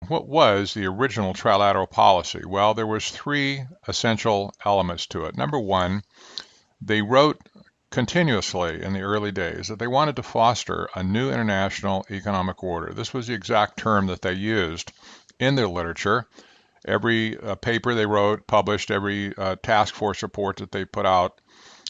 What was the original trilateral policy? Well, there was three essential elements to it. Number one, they wrote continuously in the early days that they wanted to foster a new international economic order. This was the exact term that they used in their literature. Every paper they wrote, published, every task force report that they put out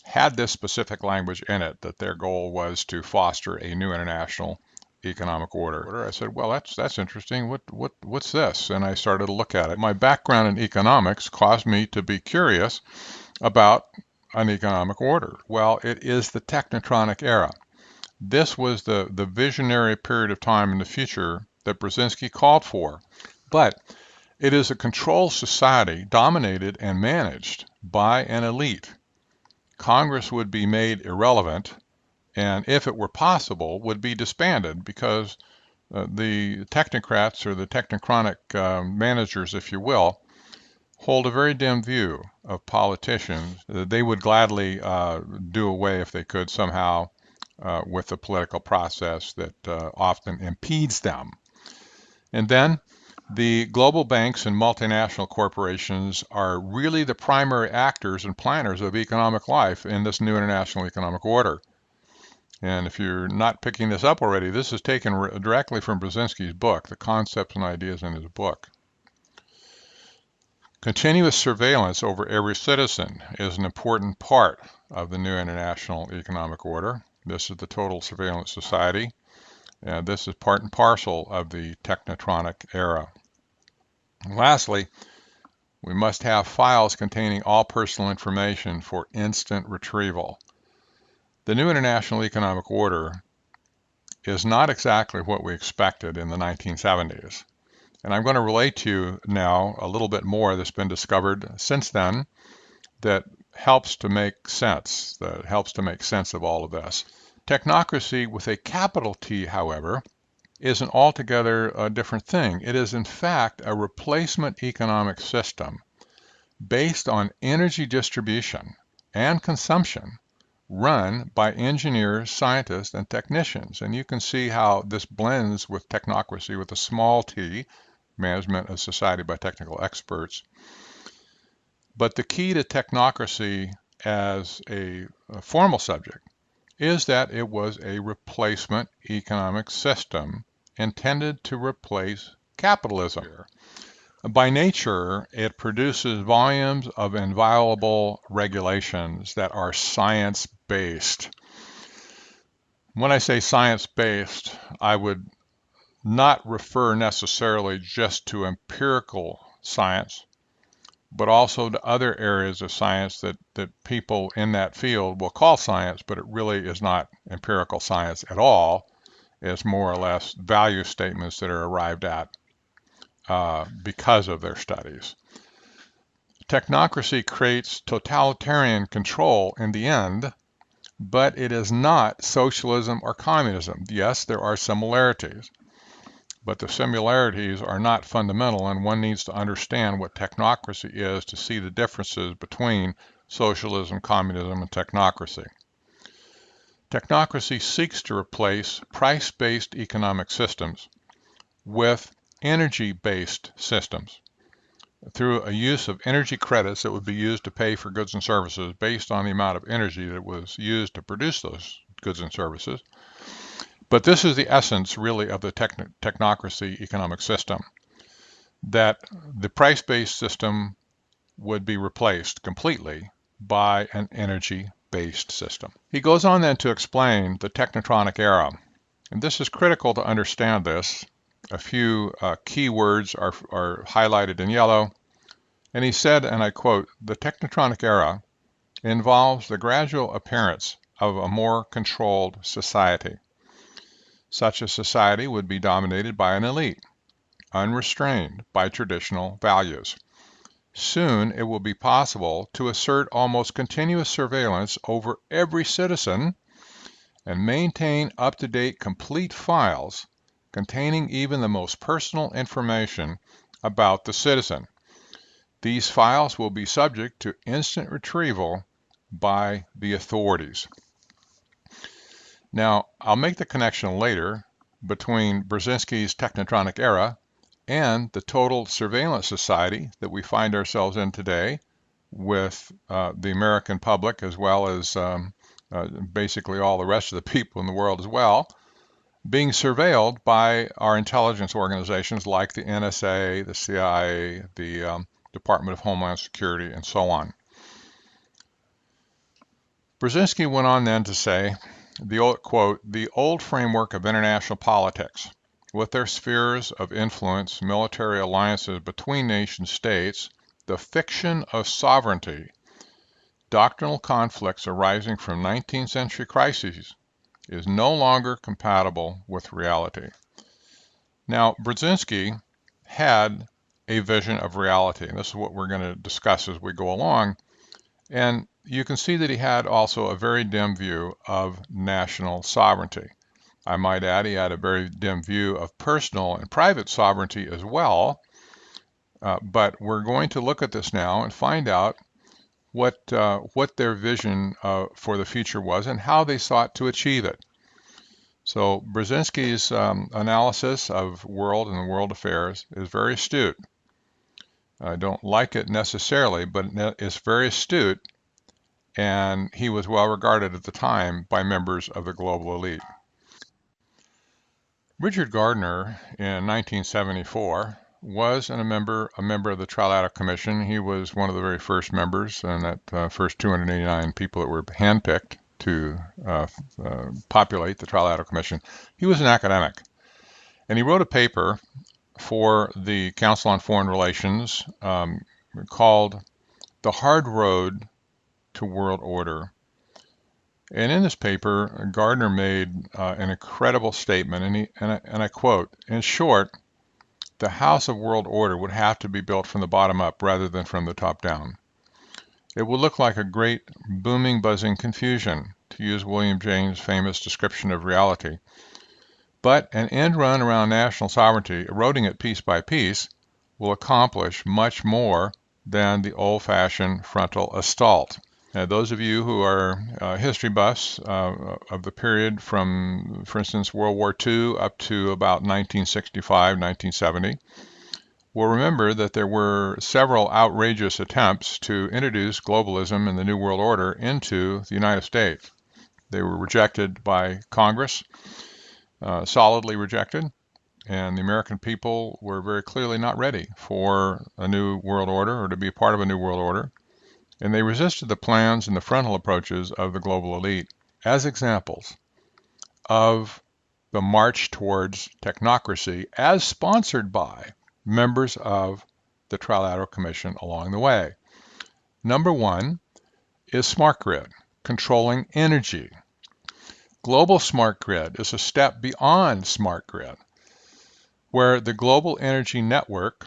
had this specific language in it, that their goal was to foster a new international economic order. I said, well, that's interesting. What's this? And I started to look at it. My background in economics caused me to be curious about an economic order. Well, it is the technotronic era. This was the visionary period of time in the future that Brzezinski called for. But it is a controlled society dominated and managed by an elite. Congress would be made irrelevant, and if it were possible, would be disbanded because the technocrats or the technocratic managers, if you will, hold a very dim view of politicians. They would gladly do away if they could somehow with the political process that often impedes them. And then the global banks and multinational corporations are really the primary actors and planners of economic life in this new international economic order. And if you're not picking this up already, this is taken directly from Brzezinski's book, the concepts and ideas in his book. Continuous surveillance over every citizen is an important part of the new international economic order. This is the total surveillance society, and this is part and parcel of the technotronic era. And lastly, we must have files containing all personal information for instant retrieval. The new international economic order is not exactly what we expected in the 1970s. And I'm going to relate to you now a little bit more that's been discovered since then that helps to make sense, of all of this. Technocracy with a capital T, however, is an altogether different thing. It is in fact a replacement economic system based on energy distribution and consumption run by engineers, scientists, and technicians. And you can see how this blends with technocracy with a small t, management of society by technical experts. But the key to technocracy as a formal subject is that it was a replacement economic system intended to replace capitalism. By nature, it produces volumes of inviolable regulations that are science-based. When I say science-based, I would not refer necessarily just to empirical science, but also to other areas of science that people in that field will call science, but it really is not empirical science at all. It's more or less value statements that are arrived at because of their studies. Technocracy creates totalitarian control in the end, but it is not socialism or communism. Yes, there are similarities, but the similarities are not fundamental, and one needs to understand what technocracy is to see the differences between socialism, communism, and technocracy. Technocracy seeks to replace price-based economic systems with energy-based systems through a use of energy credits that would be used to pay for goods and services based on the amount of energy that was used to produce those goods and services. But this is the essence, really, of the technocracy economic system, that the price-based system would be replaced completely by an energy-based system. He goes on then to explain the technotronic era, and this is critical to understand this. A few key words are highlighted in yellow, and he said, and I quote, "The technotronic era involves the gradual appearance of a more controlled society. Such a society would be dominated by an elite, unrestrained by traditional values. Soon it will be possible to assert almost continuous surveillance over every citizen and maintain up-to-date complete files containing even the most personal information about the citizen. These files will be subject to instant retrieval by the authorities." Now, I'll make the connection later between Brzezinski's technotronic era and the total surveillance society that we find ourselves in today with the American public as well as basically all the rest of the people in the world as well, being surveilled by our intelligence organizations like the NSA, the CIA, the Department of Homeland Security, and so on. Brzezinski went on then to say, quote, the old framework of international politics, with their spheres of influence, military alliances between nation states, the fiction of sovereignty, doctrinal conflicts arising from 19th century crises, is no longer compatible with reality. Now, Brzezinski had a vision of reality, and this is what we're going to discuss as we go along. And you can see that he had also a very dim view of national sovereignty. I might add he had a very dim view of personal and private sovereignty as well. But we're going to look at this now and find out what their vision for the future was and how they sought to achieve it. So Brzezinski's analysis of world and world affairs is very astute. I don't like it necessarily, but it's very astute, and he was well regarded at the time by members of the global elite. Richard Gardner in 1974 was a member of the Trilateral Commission. He was one of the very first members, and that first 289 people that were handpicked to populate the Trilateral Commission. He was an academic, and he wrote a paper for the Council on Foreign Relations called The Hard Road to World Order. And in this paper, Gardner made an incredible statement, and I quote, in short, the house of world order would have to be built from the bottom up rather than from the top down. It would look like a great booming, buzzing confusion, to use William James' famous description of reality. But an end run around national sovereignty, eroding it piece by piece, will accomplish much more than the old-fashioned frontal assault. Now, those of you who are history buffs of the period from, for instance, World War II up to about 1965, 1970, will remember that there were several outrageous attempts to introduce globalism and the New World Order into the United States. They were rejected by Congress, solidly rejected, and the American people were very clearly not ready for a new world order or to be a part of a new world order. And they resisted the plans and the frontal approaches of the global elite as examples of the march towards technocracy as sponsored by members of the Trilateral Commission along the way. Number one is smart grid, controlling energy. Global smart grid is a step beyond smart grid, where the global energy network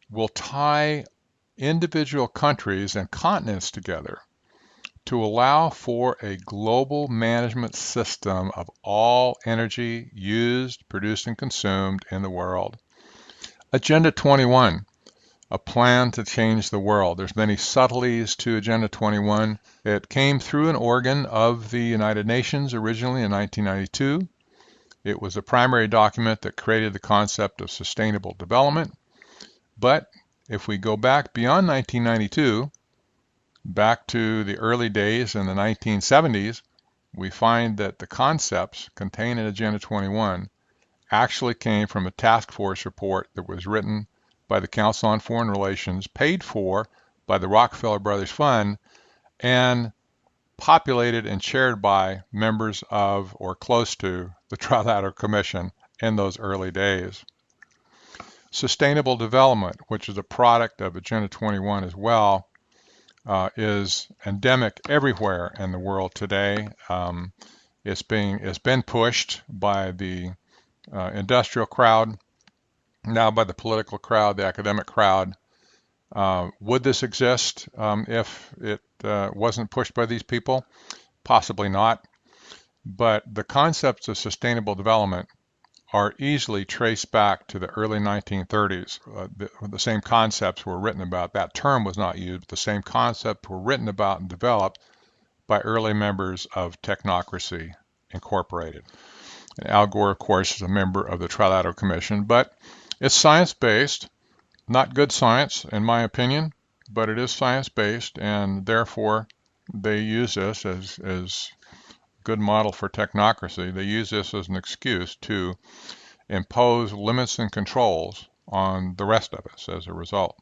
will tie individual countries and continents together to allow for a global management system of all energy used, produced, and consumed in the world. Agenda 21, a plan to change the world. There's many subtleties to Agenda 21. It came through an organ of the United Nations originally in 1992. It was a primary document that created the concept of sustainable development, but if we go back beyond 1992, back to the early days in the 1970s, we find that the concepts contained in Agenda 21 actually came from a task force report that was written by the Council on Foreign Relations, paid for by the Rockefeller Brothers Fund, and populated and chaired by members of or close to the Trilateral Commission in those early days. Sustainable development, which is a product of Agenda 21 as well, is endemic everywhere in the world today. It's been pushed by the industrial crowd, now by the political crowd, the academic crowd. Would this exist if it wasn't pushed by these people? Possibly not. But the concepts of sustainable development are easily traced back to the early 1930s. The same concepts were written about. That term was not used, but the same concepts were written about and developed by early members of Technocracy Incorporated. And Al Gore, of course, is a member of the Trilateral Commission, but It's science-based, not good science in my opinion, but it is science-based, and therefore they use this as a good model for technocracy. They use this as an excuse to impose limits and controls on the rest of us as a result.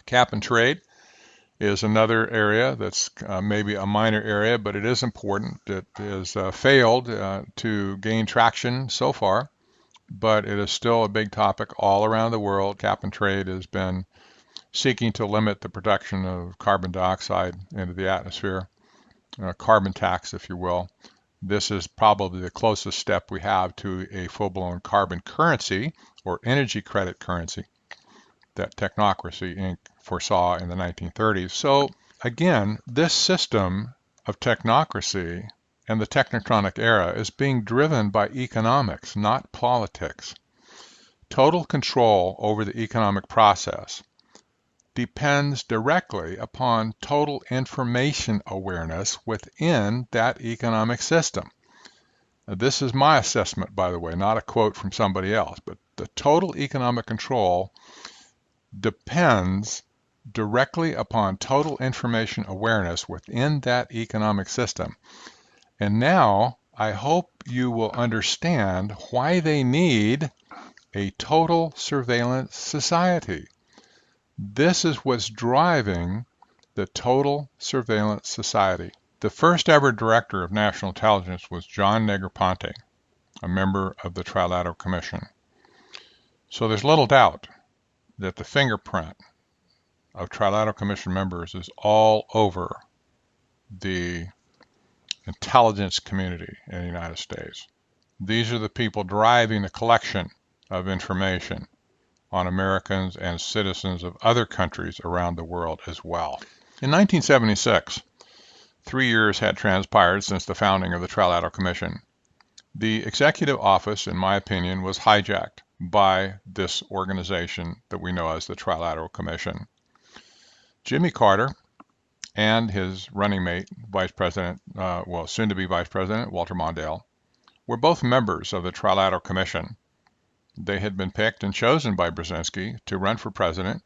Cap and trade is another area that's maybe a minor area, but it is important. It has failed to gain traction so far, but it is still a big topic all around the world. Cap and trade has been seeking to limit the production of carbon dioxide into the atmosphere, carbon tax, if you will. This is probably the closest step we have to a full-blown carbon currency or energy credit currency that Technocracy Inc. foresaw in the 1930s. So again, this system of technocracy and the technocratic era is being driven by economics, not politics. Total control over the economic process depends directly upon total information awareness within that economic system. Now, this is my assessment, by the way, not a quote from somebody else, but the total economic control depends directly upon total information awareness within that economic system. And now I hope you will understand why they need a total surveillance society. This is what's driving the total surveillance society. The first ever director of national intelligence was John Negroponte, a member of the Trilateral Commission. So there's little doubt that the fingerprint of Trilateral Commission members is all over the intelligence community in the United States. These are the people driving the collection of information on Americans and citizens of other countries around the world as well. In 1976, 3 years had transpired since the founding of the Trilateral Commission. The executive office, in my opinion, was hijacked by this organization that we know as the Trilateral Commission. Jimmy Carter and his running mate, Vice President, soon-to-be Vice President Walter Mondale, were both members of the Trilateral Commission. They had been picked and chosen by Brzezinski to run for president,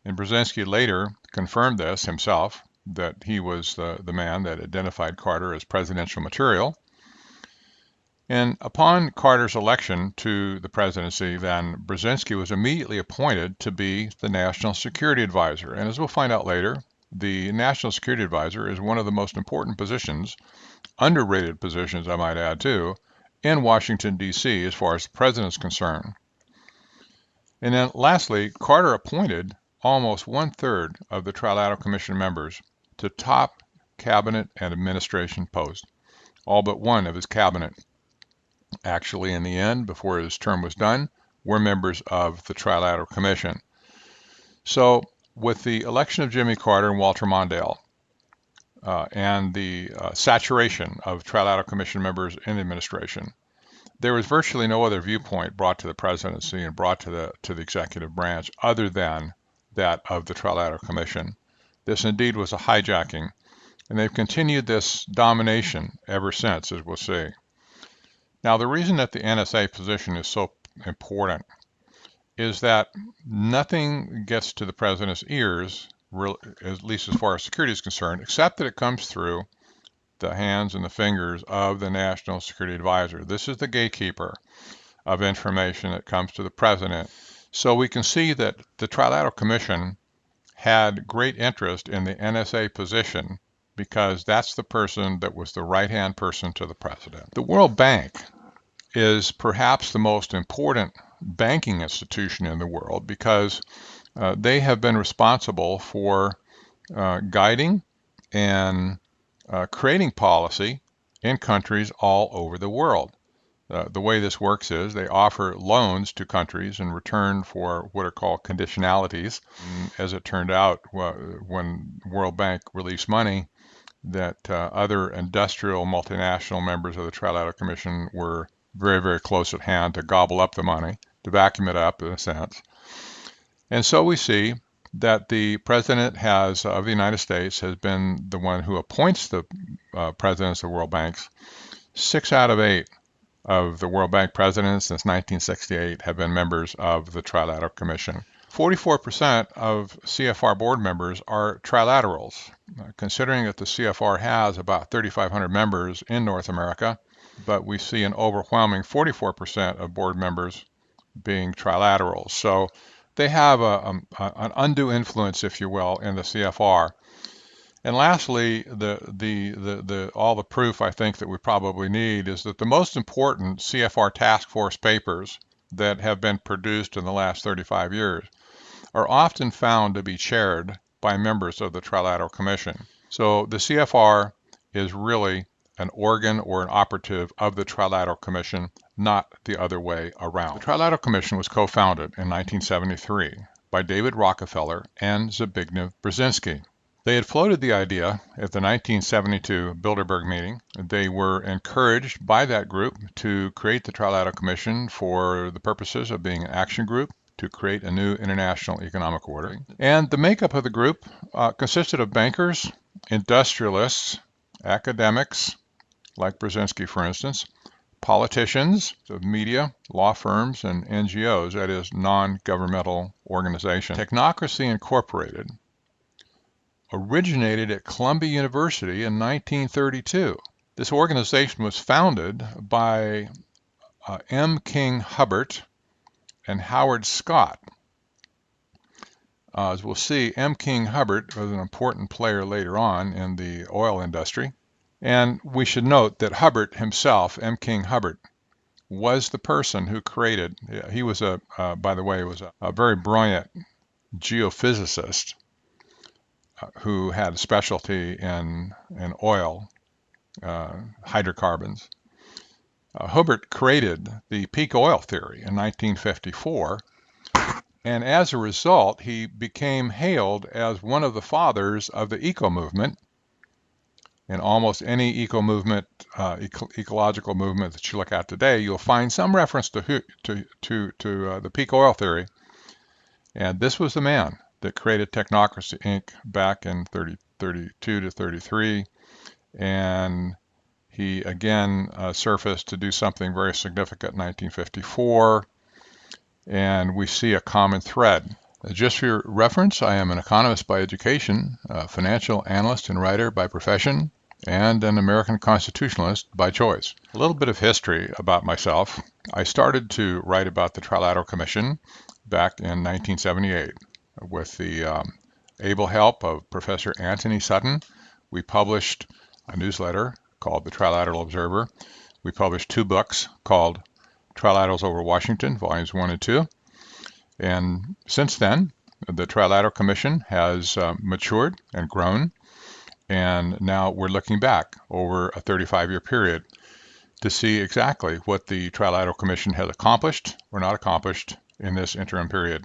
and Brzezinski later confirmed this himself, that he was the man that identified Carter as presidential material. And upon Carter's election to the presidency, then Brzezinski was immediately appointed to be the National Security Advisor. And as we'll find out later, the National Security Advisor is one of the most important positions, underrated positions I might add too, in Washington, D.C. as far as the president's concerned. And then lastly, Carter appointed almost 1/3 of the Trilateral Commission members to top cabinet and administration posts. All but one of his cabinet, actually in the end, before his term was done, were members of the Trilateral Commission. So with the election of Jimmy Carter and Walter Mondale, and the saturation of Trilateral Commission members in the administration, there was virtually no other viewpoint brought to the presidency and brought to the executive branch other than that of the Trilateral Commission. This indeed was a hijacking, and they've continued this domination ever since, as we'll see. Now, the reason that the NSA position is so important is that nothing gets to the president's ears, at least as far as security is concerned, except that it comes through the hands and the fingers of the National Security Advisor. This is the gatekeeper of information that comes to the president. So we can see that the Trilateral Commission had great interest in the NSA position because that's the person that was the right-hand person to the president. The World Bank is perhaps the most important banking institution in the world because they have been responsible for guiding and creating policy in countries all over the world. The way this works is they offer loans to countries in return for what are called conditionalities. As it turned out, when World Bank released money, that other industrial multinational members of the Trilateral Commission were very, very close at hand to gobble up the money, to vacuum it up in a sense. And so we see that the President of the United States has been the one who appoints the presidents of world banks 6 out of 8 of the World Bank presidents since 1968 have been members of the Trilateral Commission. 44% of CFR board members are trilaterals. Considering that the CFR has about 3,500 members in North America, but we see an overwhelming 44% of board members being trilaterals. So they have an undue influence, if you will, in the CFR. And lastly, all the proof I think that we probably need is that the most important CFR task force papers that have been produced in the last 35 years are often found to be chaired by members of the Trilateral Commission. So the CFR is really an organ or an operative of the Trilateral Commission, not the other way around. The Trilateral Commission was co-founded in 1973 by David Rockefeller and Zbigniew Brzezinski. They had floated the idea at the 1972 Bilderberg meeting. They were encouraged by that group to create the Trilateral Commission for the purposes of being an action group to create a new international economic order. And the makeup of the group consisted of bankers, industrialists, academics, like Brzezinski, for instance, politicians, media, law firms, and NGOs, that is, non-governmental organizations. Technocracy Incorporated originated at Columbia University in 1932. This organization was founded by M. King Hubbert and Howard Scott. As we'll see, M. King Hubbert was an important player later on in the oil industry. And we should note that Hubbert himself, M. King Hubbert, was the person who created, he was by the way, was a very brilliant geophysicist who had a specialty in oil, hydrocarbons. Hubbert created the peak oil theory in 1954, and as a result, he became hailed as one of the fathers of the eco-movement. In almost any eco-movement, ecological movement that you look at today, you'll find some reference to the peak oil theory. And this was the man that created Technocracy Inc. back in 32 to 33. And he again surfaced to do something very significant in 1954. And we see a common thread. Just for your reference, I am an economist by education, a financial analyst and writer by profession, and an American constitutionalist by choice. A little bit of history about myself. I started to write about the Trilateral Commission back in 1978 with the able help of Professor Anthony Sutton. We published a newsletter called the Trilateral Observer. We published 2 books called Trilaterals over Washington, Volumes 1 and 2. And since then, the Trilateral Commission has matured and grown, and now we're looking back over a 35-year period to see exactly what the Trilateral Commission has accomplished or not accomplished in this interim period.